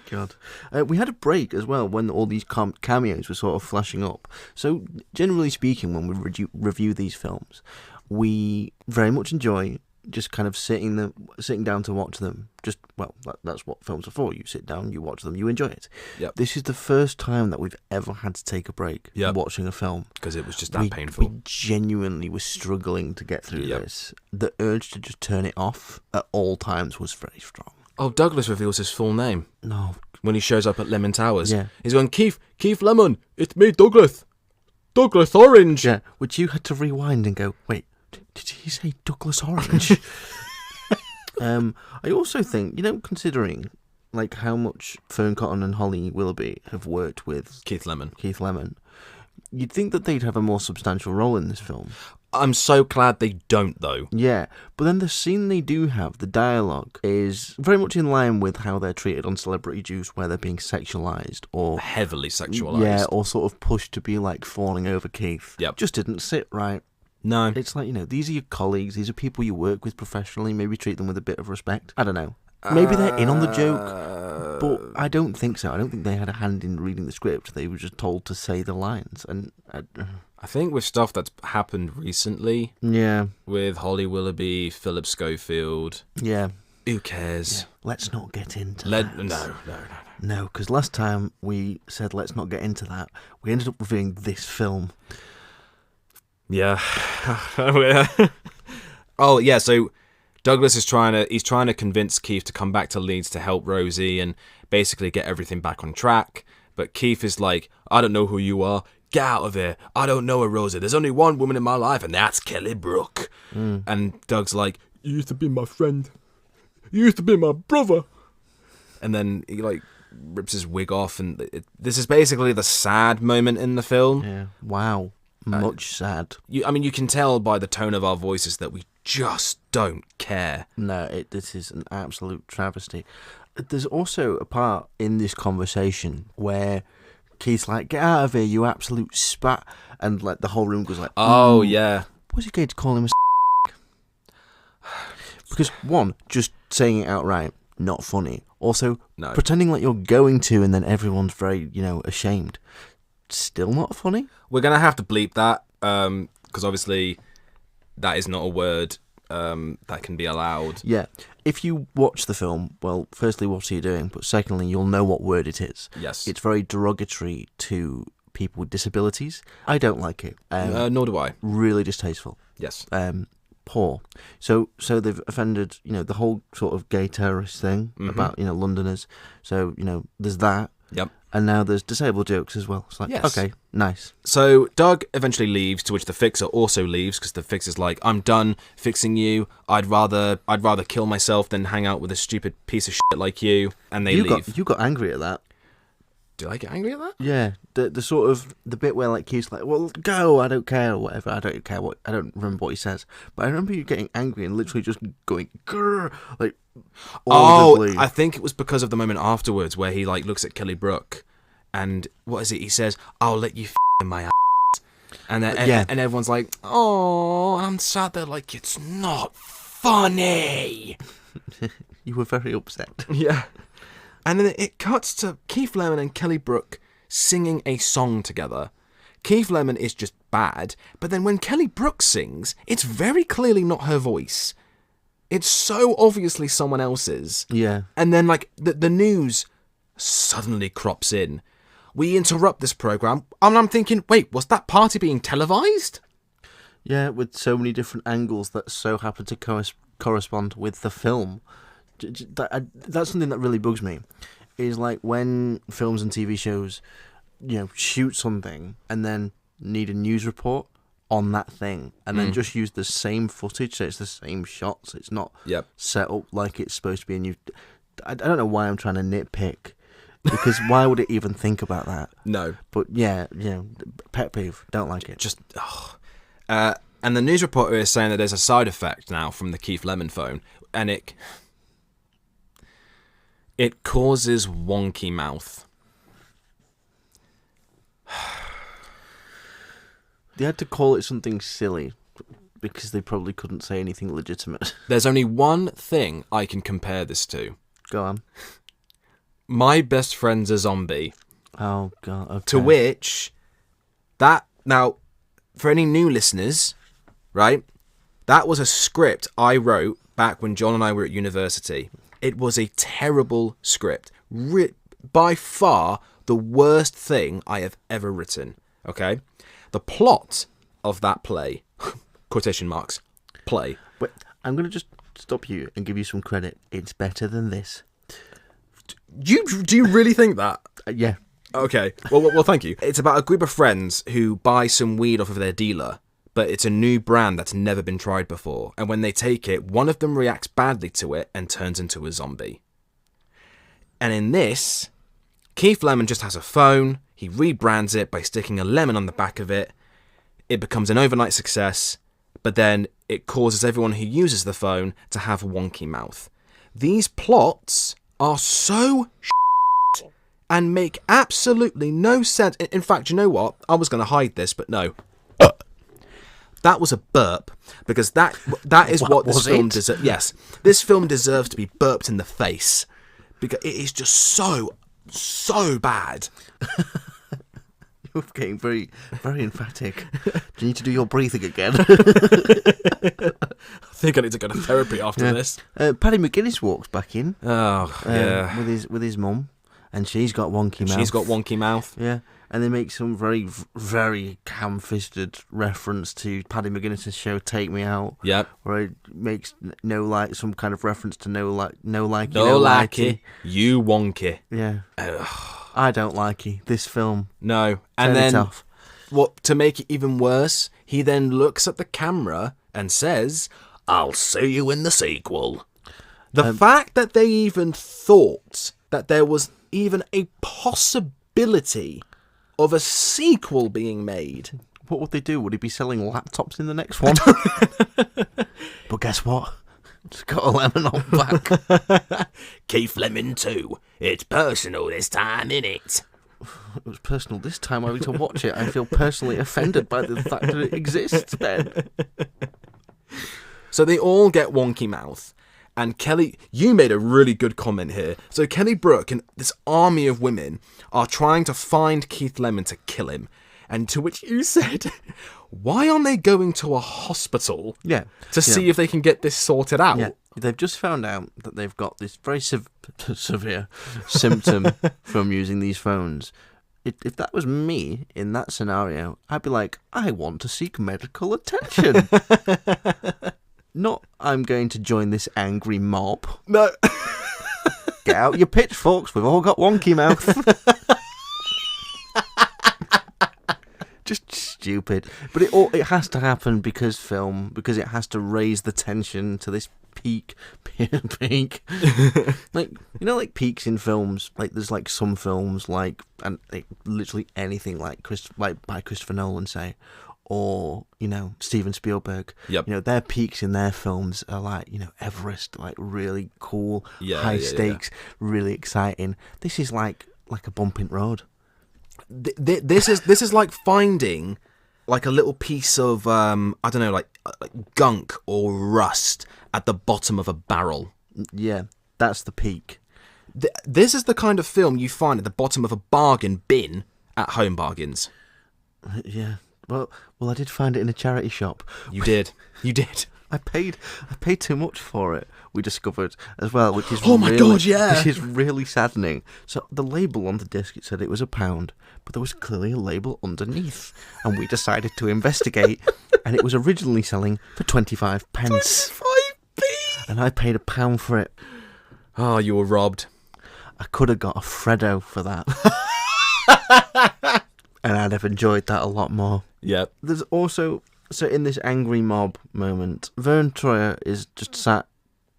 God. We had a break as well when all these cameos were sort of flashing up. So, generally speaking, when we review these films, we very much enjoy just kind of sitting down to watch them. That's what films are for. You sit down, you watch them, you enjoy it. Yep. This is the first time that we've ever had to take a break watching a film. Because it was just that painful. We genuinely were struggling to get through this. The urge to just turn it off at all times was very strong. Oh, Douglas reveals his full name. No. When he shows up at Lemon Towers. Yeah. He's going, Keith Lemon, it's me, Douglas. Douglas Orange. Yeah, which you had to rewind and go, wait, did he say Douglas Orange? I also think, considering like how much Fern Cotton and Holly Willoughby have worked with Keith Lemon, you'd think that they'd have a more substantial role in this film. I'm so glad they don't, though. Yeah, but then the scene they do have, the dialogue, is very much in line with how they're treated on Celebrity Juice, where they're being sexualised or... heavily sexualised. Yeah, or sort of pushed to be like fawning over Keith. Yep. Just didn't sit right. No. It's like, these are your colleagues, these are people you work with professionally, maybe treat them with a bit of respect. I don't know. Maybe they're in on the joke, but I don't think so. I don't think they had a hand in reading the script. They were just told to say the lines. And I think with stuff that's happened recently, with Holly Willoughby, Philip Schofield, who cares? Yeah. Let's not get into that. No, because last time we said let's not get into that, we ended up reviewing this film. Yeah. Oh, yeah, so Douglas is trying to convince Keith to come back to Leeds to help Rosie and basically get everything back on track. But Keith is like, I don't know who you are. Get out of here. I don't know her, Rosie. There's only one woman in my life, and that's Kelly Brook. And Doug's like, you used to be my friend. You used to be my brother. And then he rips his wig off, and this is basically the sad moment in the film. Yeah. Wow. Much sad. You can tell by the tone of our voices that we just don't care. No, this is an absolute travesty. There's also a part in this conversation where Keith's like, get out of here, you absolute spat. And the whole room goes like, oh, yeah. Was he going to call him a Because, one, just saying it outright, not funny. Also, pretending like you're going to and then everyone's very, ashamed. Still not funny. We're going to have to bleep that, because obviously that is not a word that can be allowed. Yeah. If you watch the film, well, firstly, what are you doing? But secondly, you'll know what word it is. Yes. It's very derogatory to people with disabilities. I don't like it. Nor do I. Really distasteful. Yes. Poor. So they've offended, the whole sort of gay terrorist thing about, Londoners. So, there's that. Yep. And now there's disabled jokes as well. It's like, Yes. okay, nice. So Doug eventually leaves, to which the fixer also leaves, because the fixer's like, I'm done fixing you. I'd rather kill myself than hang out with a stupid piece of shit like you. And they leave. You got angry at that. Did I get angry at that? Yeah, the sort of the bit where like he's like, well, go, I don't care, or whatever. I don't remember what he says, but I remember you getting angry and literally just going, grrr, like audibly. I think it was because of the moment afterwards where he like looks at Kelly Brook, and what is it? He says, "I'll let you in my ass," and then and everyone's like, "Oh," and I'm sad. They're like, "It's not funny." You were very upset. Yeah. And then it cuts to Keith Lemon and Kelly Brook singing a song together. Keith Lemon is just bad, but then when Kelly Brook sings, it's very clearly not her voice. It's so obviously someone else's. Yeah. And then, like, the news suddenly crops in. We interrupt this programme, and I'm thinking, wait, was that party being televised? Yeah, with so many different angles that so happen to correspond with the film. That's something that really bugs me, is like when films and TV shows, shoot something and then need a news report on that thing, and then just use the same footage, so it's the same shots. It's not set up like it's supposed to be a new. I don't know why I'm trying to nitpick, because why would it even think about that? No. But pet peeve. Don't like it. And the news reporter is saying that there's a side effect now from the Keith Lemon phone, and it causes wonky mouth. They had to call it something silly because they probably couldn't say anything legitimate. There's only one thing I can compare this to. Go on. My best friend's a zombie. Oh, God. Okay. To which, now, for any new listeners, right, that was a script I wrote back when John and I were at university. It was a terrible script. By far the worst thing I have ever written. Okay? The plot of that play, quotation marks, play. Wait, I'm going to just stop you and give you some credit. It's better than this. Do you really think that? Yeah. Okay. Well, thank you. It's about a group of friends who buy some weed off of their dealer, but it's a new brand that's never been tried before. And when they take it, one of them reacts badly to it and turns into a zombie. And in this, Keith Lemon just has a phone. He rebrands it by sticking a lemon on the back of it. It becomes an overnight success, but then it causes everyone who uses the phone to have a wonky mouth. These plots are so and make absolutely no sense. In fact, you know what? I was going to hide this, but no. That was a burp, because that is what this film deserves. Yes, this film deserves to be burped in the face, because it is just so bad. You're getting very, very emphatic. Do you need to do your breathing again? I think I need to go to therapy after this. Paddy McGuinness walks back in. Oh, yeah. With his mum, and she's got wonky mouth. She's got wonky mouth. Yeah. And they make some very, very ham-fisted reference to Paddy McGuinness's show "Take Me Out." Yep. Where it makes some kind of reference to no likey, you wonky. Yeah. Ugh. I don't likey this film. No. And then, to make it even worse, he then looks at the camera and says, "I'll see you in the sequel." The fact that they even thought that there was even a possibility of a sequel being made. What would they do? Would he be selling laptops in the next one? But guess what? It's got a lemon on back. Keith Lemon 2. It's personal this time, innit? It was personal this time. I need to watch it. I feel personally offended by the fact that it exists, Ben. So they all get wonky mouth. And Kelly, you made a really good comment here. So Kelly Brook and this army of women are trying to find Keith Lemon to kill him. And to which you said, why aren't they going to a hospital to see if they can get this sorted out? Yeah. They've just found out that they've got this very severe symptom from using these phones. If that was me in that scenario, I'd be like, I want to seek medical attention. Not, I'm going to join this angry mob. No. Get out your pitchforks. We've all got wonky mouth. Just stupid. But it has to happen because it has to raise the tension to this peak. Like, like peaks in films. Like, there's like some films literally anything like by Christopher Nolan, say, or Steven Spielberg. Yep. Their peaks in their films are like Everest, like really cool, high stakes, really exciting. This is like a bumping road. This is like finding like a little piece of I don't know, like gunk or rust at the bottom of a barrel. Yeah, that's the peak. This is the kind of film you find at the bottom of a bargain bin at Home Bargains. Yeah. Well, I did find it in a charity shop. You did. I paid too much for it. We discovered as well, which is which is really saddening. So the label on the disc, it said it was £1, but there was clearly a label underneath, and we decided to investigate, and it was originally selling for 25p. 25p, and I paid £1 for it. Oh, you were robbed. I could have got a Freddo for that, and I'd have enjoyed that a lot more. Yep. There's also. So in this angry mob moment, Vern Troyer is just sat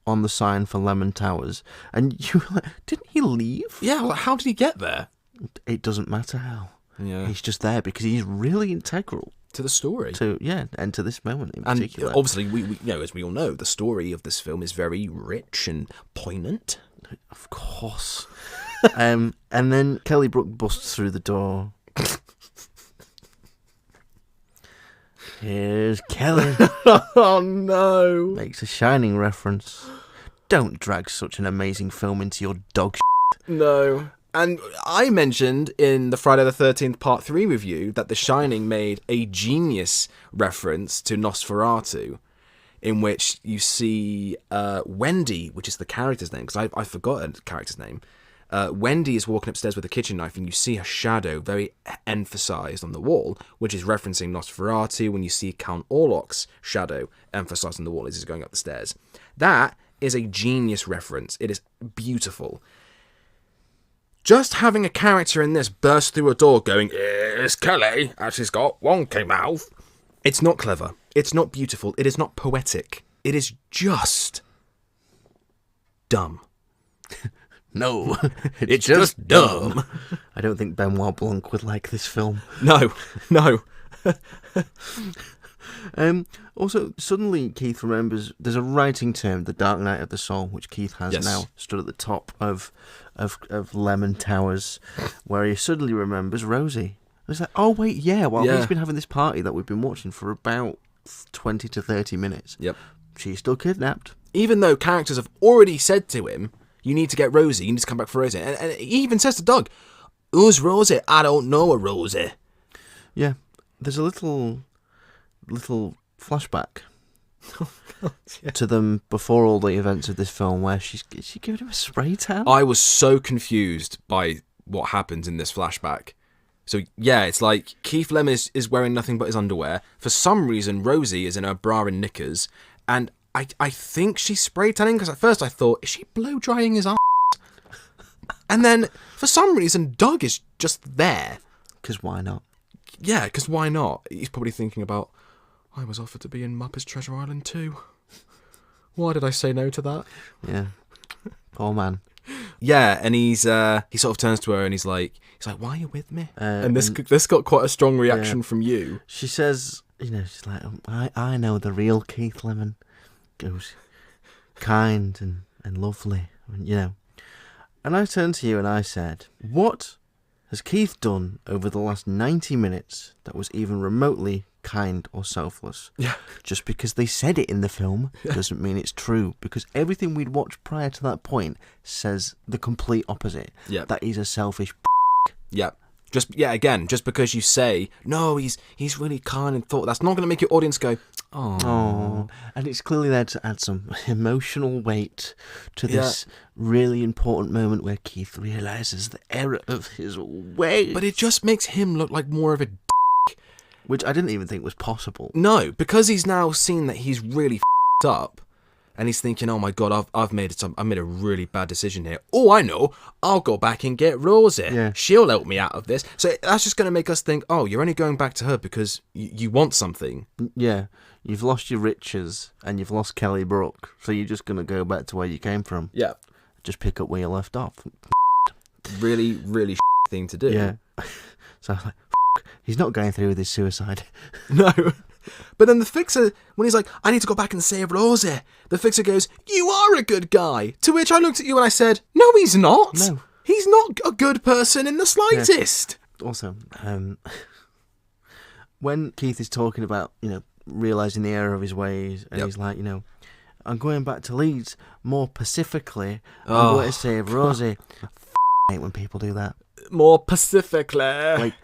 on the sign for Lemon Towers, and you were like, didn't he leave? Yeah, well, how did he get there? It doesn't matter how. Yeah. He's just there because he's really integral to the story. And to this moment in particular. And obviously, we as we all know, the story of this film is very rich and poignant. Of course. And then Kelly Brook busts through the door. Here's Kelly. Oh no. Makes a Shining reference. Don't drag such an amazing film into your dog shit. No. And I mentioned in the Friday the 13th Part 3 review that The Shining made a genius reference to Nosferatu, in which you see Wendy, which is the character's name, because I forgot the character's name. Wendy is walking upstairs with a kitchen knife, and you see her shadow very emphasised on the wall, which is referencing Nosferatu when you see Count Orlok's shadow emphasised on the wall as he's going up the stairs. That is a genius reference. It is beautiful. Just having a character in this burst through a door going, "It's Kelly, and she's got wonky mouth." It's not clever. It's not beautiful. It is not poetic. It is just dumb. No, it's just dumb. I don't think Benoit Blanc would like this film. No. Also, suddenly Keith remembers there's a writing term, the Dark Night of the Soul, which Keith has now stood at the top of Lemon Towers, where he suddenly remembers Rosie. It's like, oh wait, he's been having this party that we've been watching for about 20 to 30 minutes. Yep. She's still kidnapped. Even though characters have already said to him, you need to get Rosie, you need to come back for Rosie. And he even says to Doug, "Who's Rosie? I don't know a Rosie." Yeah. There's a little flashback to them before all the events of this film where she giving him a spray tan. I was so confused by what happens in this flashback. So, yeah, it's like Keith Lemon is wearing nothing but his underwear. For some reason, Rosie is in her bra and knickers, and I think she's spray tanning, because at first I thought, is she blow drying his ass? And then, for some reason, Doug is just there. Because why not? Yeah, because why not? He's probably thinking about, I was offered to be in Muppets Treasure Island too. Why did I say no to that? Yeah. Poor man. Yeah, and he sort of turns to her and he's like, "Why are you with me?" And this got quite a strong reaction from you. She says, she's like, I know the real Keith Lemon. Goes kind and lovely, And I turned to you and I said, what has Keith done over the last 90 minutes that was even remotely kind or selfless? Yeah. Just because they said it in the film doesn't mean it's true, because everything we'd watched prior to that point says the complete opposite. Yeah. That he's a selfish Yeah. Just because you say, no, he's really kind and thoughtful, that's not going to make your audience go, oh. And it's clearly there to add some emotional weight to this really important moment where Keith realises the error of his ways. But it just makes him look like more of a which I didn't even think was possible. No, because he's now seen that he's really up. And he's thinking, oh my God, I've made a really bad decision here. Oh, I know. I'll go back and get Rosie. Yeah. She'll help me out of this. So that's just going to make us think, oh, you're only going back to her because you want something. Yeah. You've lost your riches and you've lost Kelly Brook. So you're just going to go back to where you came from. Yeah. Just pick up where you left off. Really, really thing to do. Yeah. So I was like, he's not going through with his suicide. No. But then the fixer, when he's like, I need to go back and save Rosie, the fixer goes, you are a good guy. To which I looked at you and I said, no, he's not. No. He's not a good person in the slightest. Yeah. Also, when Keith is talking about, realising the error of his ways, and he's like, I'm going back to Leeds more pacifically. I'm going to save Rosie. I hate when people do that. More pacifically. Like,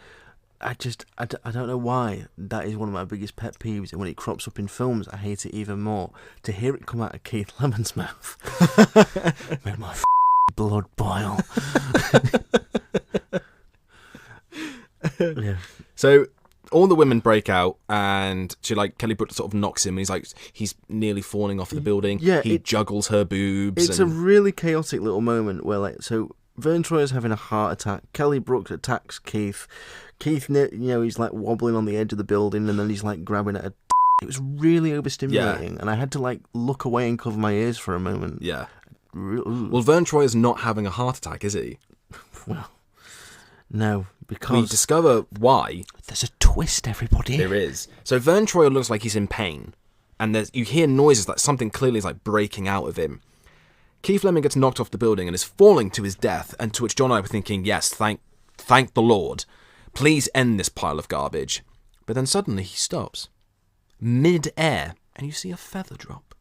I don't know why that is one of my biggest pet peeves, and when it crops up in films I hate it even more. To hear it come out of Keith Lemon's mouth made my blood boil. Yeah. So all the women break out, and Kelly Brook sort of knocks him, and he's nearly falling off the building. Yeah, he juggles her boobs. It's a really chaotic little moment where Vern Troyer's having a heart attack. Kelly Brook attacks Keith. Keith, he's wobbling on the edge of the building, and then he's grabbing at a. It was really overstimulating, and I had to look away and cover my ears for a moment. Yeah. Well, Vern Troyer's not having a heart attack, is he? Well, no, because we discover why. There's a twist, everybody. There is. So Vern Troyer looks like he's in pain, and you hear noises that something clearly is breaking out of him. Keith Lemon gets knocked off the building and is falling to his death, and to which John and I were thinking, yes, thank the Lord. Please end this pile of garbage. But then suddenly he stops. Mid-air, and you see a feather drop.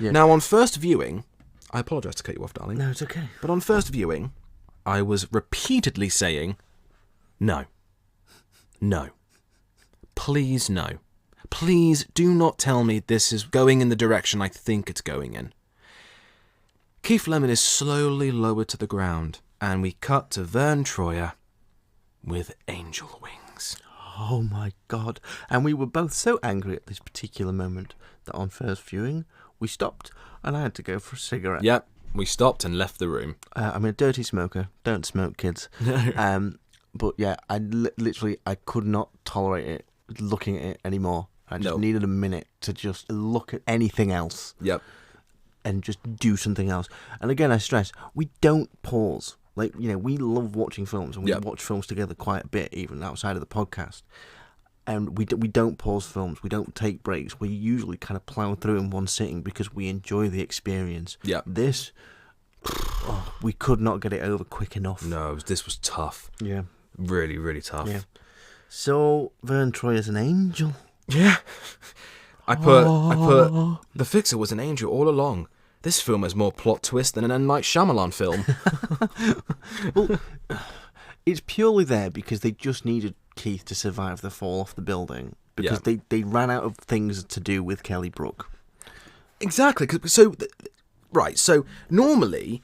Yeah. Now, on first viewing, I apologise to cut you off, darling. No, it's okay. But on first viewing, I was repeatedly saying, no. No. Please, no. Please do not tell me this is going in the direction I think it's going in. Keith Lemon is slowly lowered to the ground, and we cut to Vern Troyer with angel wings. Oh my God. And we were both so angry at this particular moment that on first viewing, we stopped and I had to go for a cigarette. Yep, we stopped and left the room. I'm a dirty smoker. Don't smoke, kids. But yeah, I literally could not tolerate it, looking at it anymore. I just needed a minute to just look at anything else. Yep. And just do something else. And again, I stress, we don't pause. We love watching films, and we watch films together quite a bit, even outside of the podcast. And we don't pause films. We don't take breaks. We usually kind of plow through in one sitting because we enjoy the experience. Yeah. This, we could not get it over quick enough. No, this was tough. Yeah. Really, really tough. Yeah. So, Vern Troyer's an angel. Yeah. I put the fixer was an angel all along. This film has more plot twist than an M. Night Shyamalan film. Well, it's purely there because they just needed Keith to survive the fall off the building. Because they ran out of things to do with Kelly Brook. Exactly. So normally,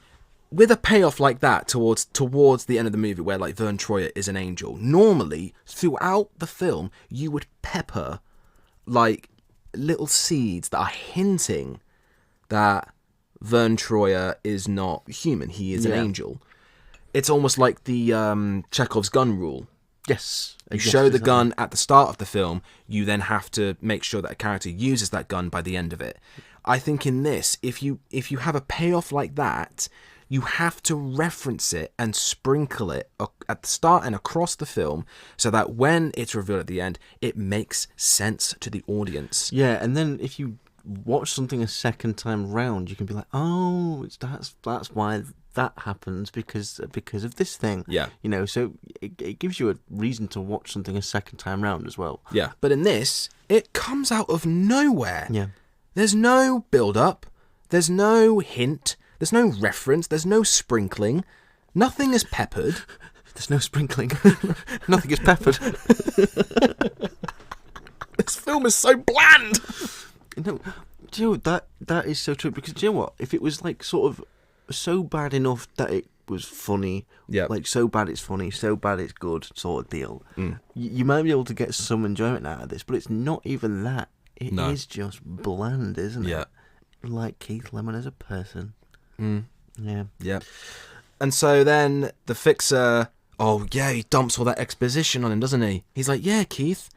with a payoff like that towards the end of the movie where Vern Troyer is an angel, normally throughout the film you would pepper little seeds that are hinting that Vern Troyer is not human. He is an angel. It's almost like the Chekhov's gun rule. Yes. You show the gun at the start of the film, you then have to make sure that a character uses that gun by the end of it. I think in this, if you have a payoff like that, you have to reference it and sprinkle it at the start and across the film so that when it's revealed at the end, it makes sense to the audience. Yeah, and then if you watch something a second time round, you can be like, oh, that's why that happens because of this thing. Yeah. So it gives you a reason to watch something a second time round as well. Yeah. But in this, it comes out of nowhere. Yeah. There's no build-up. There's no hint. There's no reference. There's no sprinkling. Nothing is peppered. There's no sprinkling. Nothing is peppered. This film is so bland. No, do you know, that is so true, because do you know what? If it was sort of so bad enough that it was funny, so bad it's funny, so bad it's good sort of deal, you might be able to get some enjoyment out of this, but it's not even that. It is just bland, isn't it? Yeah. like Keith Lemon as a person. Mm. Yeah. Yeah. And so then the fixer, he dumps all that exposition on him, doesn't he? He's like, yeah, Keith,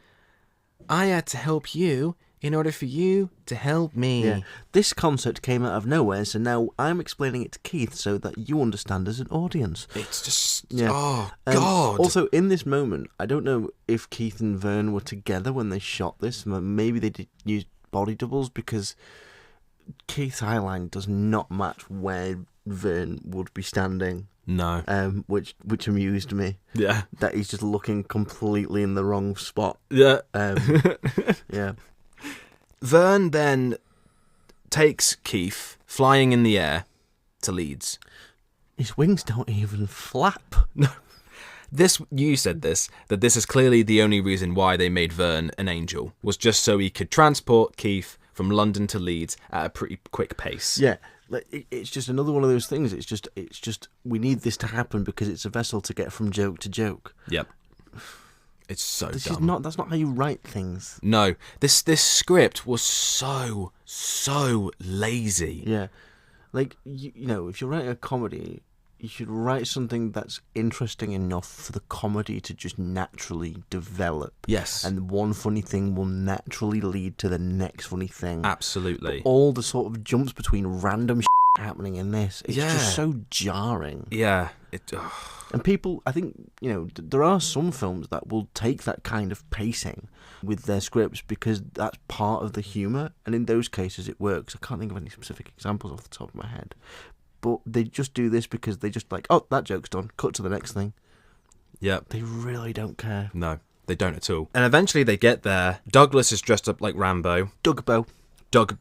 I had to help you in order for you to help me. Yeah. This concept came out of nowhere, so now I'm explaining it to Keith so that you understand as an audience. It's just, Yeah. oh, God. Also, in this moment, I don't know if Keith and Vern were together when they shot this. Maybe they did use body doubles, because Keith's eyeline does not match where Vern would be standing. No. Which amused me. Yeah. That he's just looking completely in the wrong spot. Yeah. Yeah. Vern then takes Keith flying in the air to Leeds. His wings don't even flap. No. You said this, that this is clearly the only reason why they made Vern an angel, was just so he could transport Keith from London to Leeds at a pretty quick pace. Yeah. It's just another one of those things. It's just we need this to happen because it's a vessel to get from joke to joke. Yep. It's so dumb. That's not how you write things. No. This script was so lazy. Yeah. Like, you know, if you're writing a comedy, you should write something that's interesting enough for the comedy to just naturally develop. Yes. And one funny thing will naturally lead to the next funny thing. Absolutely. But all the sort of jumps between random happening in this, it's just so jarring. Yeah. And people, I think, you know, there are some films that will take that kind of pacing with their scripts because that's part of the humour, and in those cases it works. I can't think of any specific examples off the top of my head. But they just do this because they just like, oh, that joke's done, cut to the next thing. Yeah. They really don't care. No, they don't at all. And eventually they get there. Douglas is dressed up like Rambo. Dougbo. Doug.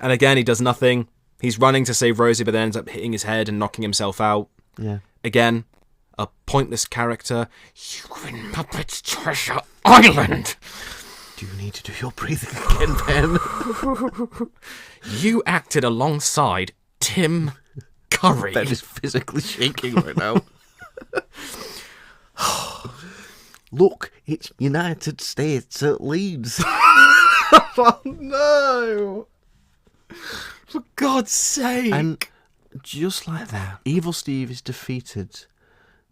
And again, he does nothing. He's running to save Rosie, but then ends up hitting his head and knocking himself out. Yeah. Again, a pointless character. You in Muppets Treasure Island. Do you need to do your breathing again, Ben? You acted alongside Tim Curry. Ben is physically shaking right now. Look, it's United States at Leeds. Oh, no. For God's sake. And just like that, Evil Steve is defeated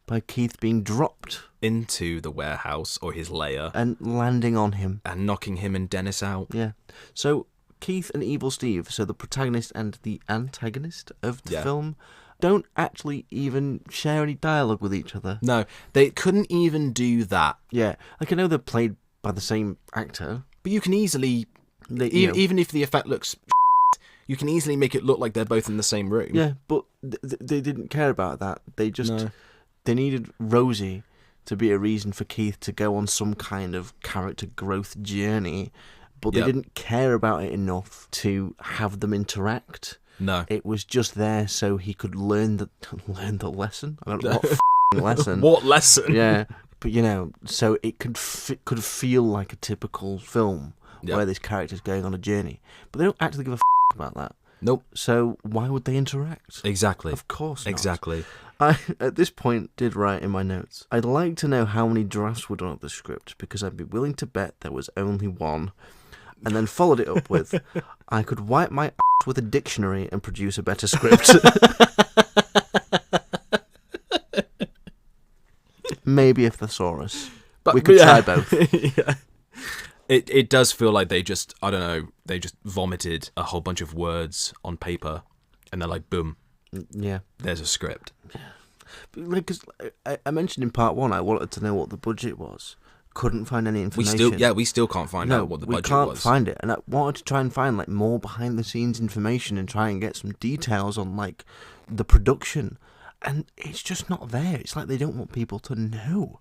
by Keith being dropped into the warehouse or his lair and landing on him and knocking him and Dennis out. Yeah. So Keith and Evil Steve, so the protagonist and the antagonist of the film, don't actually even share any dialogue with each other. No, they couldn't even do that. Yeah. Like, I know they're played by the same actor, but you can easily, even if the effect looks you can easily make it look like they're both in the same room. Yeah, but they didn't care about that. They just they needed Rosie to be a reason for Keith to go on some kind of character growth journey, but they didn't care about it enough to have them interact. No, it was just there so he could learn the lesson. I don't know what lesson. What lesson? Yeah, but you know, so it could feel like a typical film where this character's going on a journey, but they don't actually give a about that. Nope. So why would they interact? Exactly. Of course not. Exactly. I, at this point, did write in my notes, I'd like to know how many drafts were done of the script, because I'd be willing to bet there was only one. And then followed it up with, I could wipe my ass with a dictionary and produce a better script. Maybe a thesaurus. But we could try both. Yeah. It does feel like they just, I don't know, they just vomited a whole bunch of words on paper and they're like, boom. Yeah. There's a script. Because I mentioned in part one, I wanted to know what the budget was. Couldn't find any information. We still can't find out what the budget was. We can't find it. And I wanted to try and find like more behind the scenes information and try and get some details on like the production. And it's just not there. It's like they don't want people to know.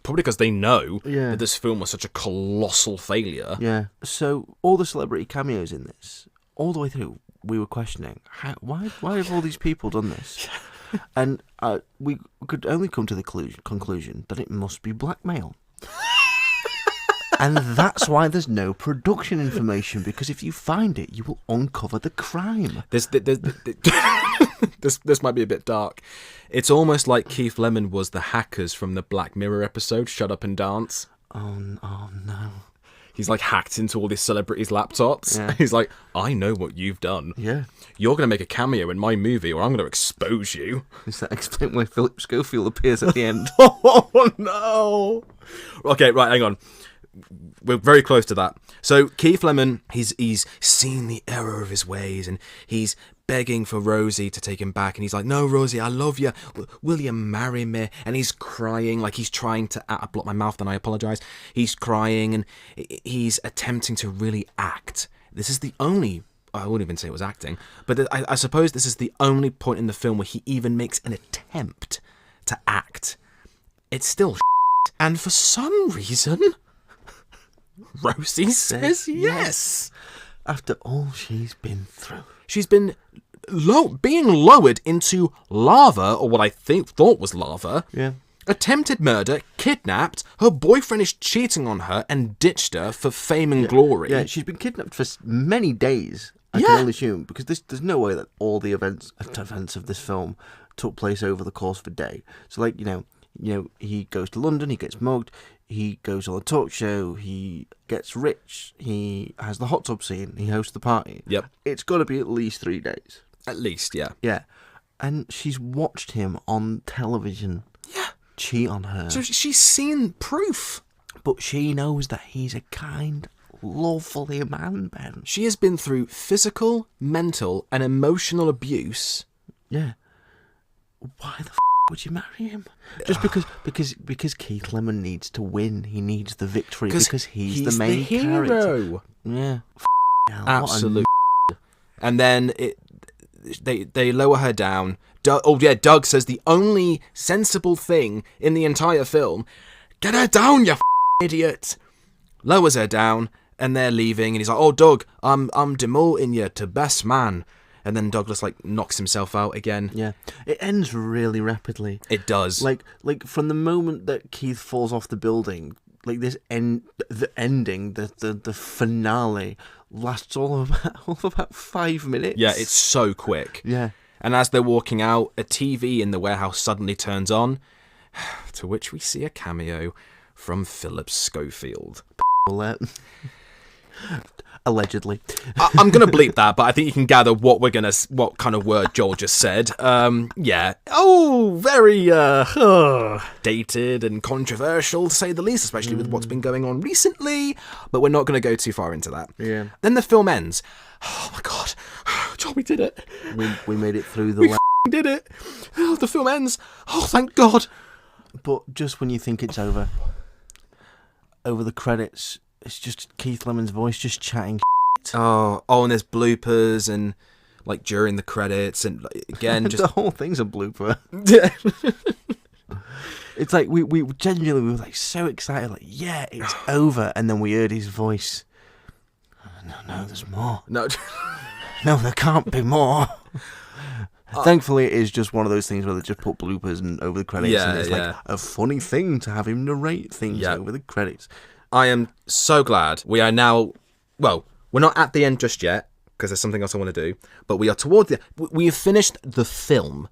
Probably because they know that this film was such a colossal failure. Yeah. So all the celebrity cameos in this, all the way through, we were questioning, why have all these people done this? And we could only come to the conclusion that it must be blackmail. And that's why there's no production information, because if you find it, you will uncover the crime. This might be a bit dark. It's almost like Keith Lemon was the hackers from the Black Mirror episode, Shut Up and Dance. Oh no. He's like hacked into all these celebrities' laptops. Yeah. He's like, I know what you've done. Yeah. You're going to make a cameo in my movie or I'm going to expose you. Does that explain why Philip Schofield appears at the end? Oh, no. Okay, right, hang on. We're very close to that. So Keith Lemon, he's seen the error of his ways and he's begging for Rosie to take him back, and he's like, no, Rosie, I love you, will you marry me? And he's crying, like he's trying to I block my mouth, then I apologize. He's crying and he's attempting to really act. This is the only, I wouldn't even say it was acting, but I suppose this is the only point in the film where he even makes an attempt to act. It's still and for some reason Rosie says yes. After all she's been through. She's been being lowered into lava, or what I thought was lava. Yeah. Attempted murder, kidnapped, her boyfriend is cheating on her and ditched her for fame and glory. Yeah, she's been kidnapped for many days, I can only assume, because there's no way that all the events of this film took place over the course of a day. So, like, you know, he goes to London, he gets mugged, he goes on a talk show, he gets rich, he has the hot tub scene, he hosts the party. Yep. It's got to be at least 3 days. At least, yeah. Yeah. And she's watched him on television cheat on her. So she's seen proof. But she knows that he's a kind, lovely man, Ben. She has been through physical, mental, and emotional abuse. Yeah. Why the would you marry him? Just because Keith Lemon needs to win. He needs the victory because he's the main hero. Character. Yeah. Absolutely. And then they lower her down. Doug says the only sensible thing in the entire film. Get her down, you idiot. Lowers her down, and they're leaving, and he's like, oh, Doug, I'm demoting you to best man. And then Douglas knocks himself out again. Yeah. It ends really rapidly. It does. Like from the moment that Keith falls off the building, like the ending, the finale lasts all of about 5 minutes. Yeah, it's so quick. Yeah. And as they're walking out, a TV in the warehouse suddenly turns on, to which we see a cameo from Philip Schofield. Allegedly. I'm going to bleep that, but I think you can gather what kind of word Joel just said. Yeah. Oh, very dated and controversial, to say the least, especially with what's been going on recently. But we're not going to go too far into that. Yeah. Then the film ends. Oh, my God. Joel, we did it. We made it through the... We did it. Oh, the film ends. Oh, thank God. But just when you think it's over the credits... It's just Keith Lemon's voice just chatting shit. Oh, and there's bloopers and like during the credits and again just the whole thing's a blooper. It's like we genuinely were like so excited, like yeah, it's over, and then we heard his voice. No, there's more. No, there can't be more. Thankfully, it is just one of those things where they just put bloopers and over the credits, and it's like a funny thing to have him narrate things over the credits. I am so glad we are now, well, we're not at the end just yet, because there's something else I want to do, but we are toward we have finished the film.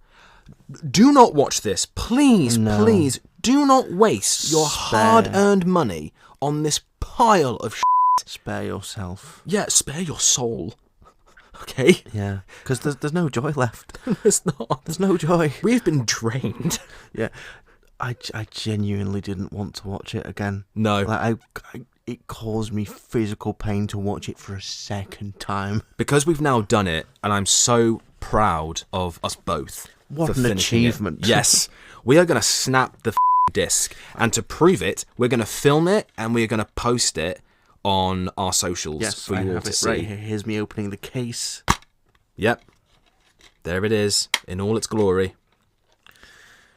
Do not watch this. Please, please, do not waste your hard-earned money on this pile of shit. Spare yourself. Yeah, spare your soul. Okay? Yeah, because there's no joy left. There's not. There's no joy. We've been drained. Yeah. I genuinely didn't want to watch it again. No. Like it caused me physical pain to watch it for a second time. Because we've now done it, and I'm so proud of us both. What an achievement. Yes. We are going to snap the disc, and to prove it, we're going to film it, and we're going to post it on our socials for you all to see. Right here. Here's me opening the case. Yep. There it is, in all its glory.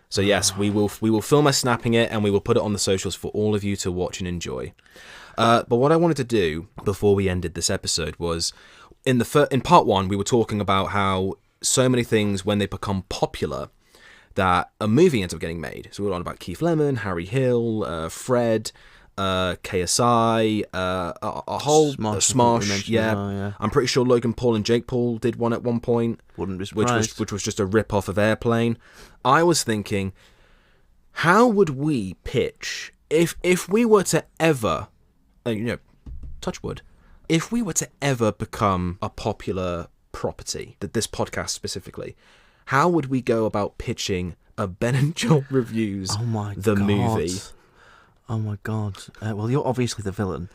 So yes, we will film us snapping it, and we will put it on the socials for all of you to watch and enjoy. But what I wanted to do before we ended this episode was, in part one, we were talking about how so many things, when they become popular, that a movie ends up getting made. So we were on about Keith Lemon, Harry Hill, Fred, KSI, a whole Smosh. Yeah. Well, yeah, I'm pretty sure Logan Paul and Jake Paul did one at one point. Wouldn't be surprised. Which was just a rip off of Airplane. I was thinking, how would we pitch if we were to ever, touch wood, if we were to ever become a popular property, that this podcast specifically, how would we go about pitching a Ben and Joel Reviews the movie? Oh my god. Well, you're obviously the villain.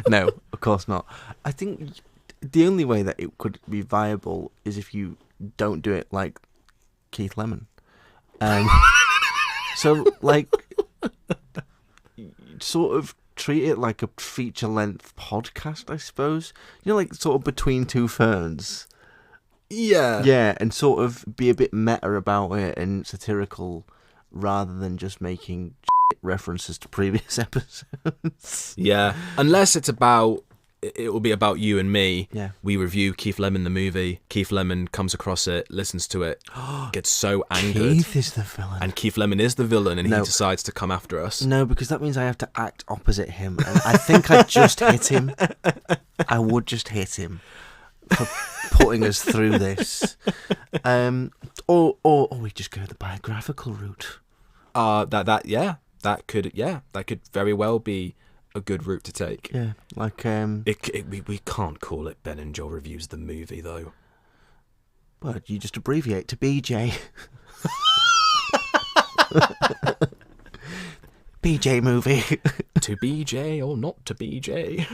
No, of course not. I think the only way that it could be viable is if you don't do it like Keith Lemon. So, like, sort of treat it like a feature-length podcast, I suppose. You know, like, sort of Between Two Ferns. Yeah. Yeah, and sort of be a bit meta about it and satirical rather than just making references to previous episodes. Yeah. Unless it's about... It will be about you and me. Yeah. We review Keith Lemon the movie. Keith Lemon comes across it, listens to it, gets so angered. Keith is the villain. And Keith Lemon is the villain, and he decides to come after us. No, because that means I have to act opposite him. And I think I just hit him. I would just hit him for putting us through this. Or we just go the biographical route. That could very well be a good route to take. Yeah, like we can't call it Ben and Joel Reviews the movie though. Well, you just abbreviate to BJ. BJ movie. To BJ or not to BJ?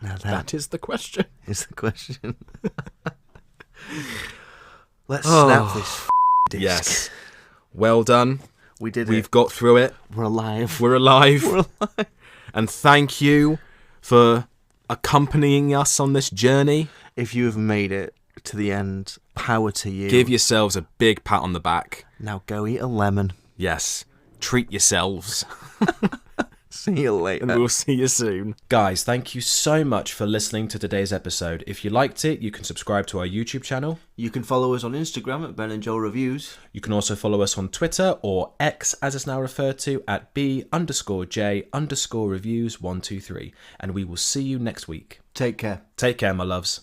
Now that is the question. Is the question. Let's snap this disc. Yes. Well done. We did it. We've got through it. We're alive. We're alive. And thank you for accompanying us on this journey. If you have made it to the end, power to you. Give yourselves a big pat on the back. Now go eat a lemon. Yes. Treat yourselves. See you later. And we'll see you soon. Guys, thank you so much for listening to today's episode. If you liked it, you can subscribe to our YouTube channel. You can follow us on Instagram at Ben and Joel Reviews. You can also follow us on Twitter, or X as it's now referred to, at B_J_Reviews123. And we will see you next week. Take care. Take care, my loves.